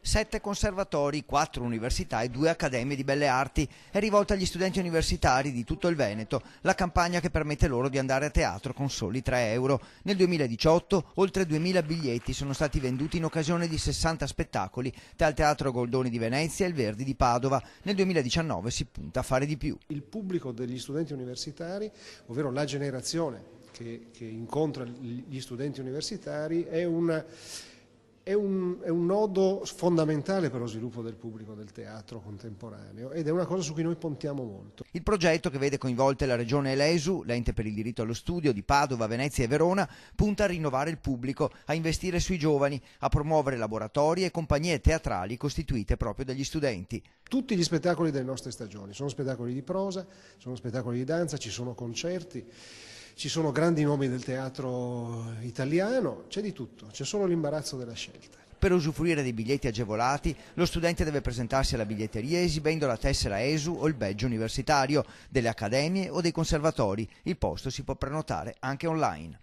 7 conservatori, 4 università e 2 accademie di belle arti. È rivolta agli studenti universitari di tutto il Veneto la campagna che permette loro di andare a teatro con soli 3 euro. Nel 2018 oltre 2000 biglietti sono stati venduti in occasione di 60 spettacoli tra il Teatro Goldoni di Venezia e il Verdi di Padova. Nel 2019 si punta a fare di più. Il pubblico degli studenti universitari, ovvero la generazione che incontra gli studenti universitari, è un nodo fondamentale per lo sviluppo del pubblico del teatro contemporaneo ed è una cosa su cui noi puntiamo molto. Il progetto, che vede coinvolte la Regione e l'ESU, l'Ente per il diritto allo studio di Padova, Venezia e Verona, punta a rinnovare il pubblico, a investire sui giovani, a promuovere laboratori e compagnie teatrali costituite proprio dagli studenti. Tutti gli spettacoli delle nostre stagioni sono spettacoli di prosa, sono spettacoli di danza, ci sono concerti. Ci sono grandi nomi del teatro italiano, c'è di tutto, c'è solo l'imbarazzo della scelta. Per usufruire dei biglietti agevolati, lo studente deve presentarsi alla biglietteria esibendo la tessera ESU o il badge universitario delle accademie o dei conservatori. Il posto si può prenotare anche online.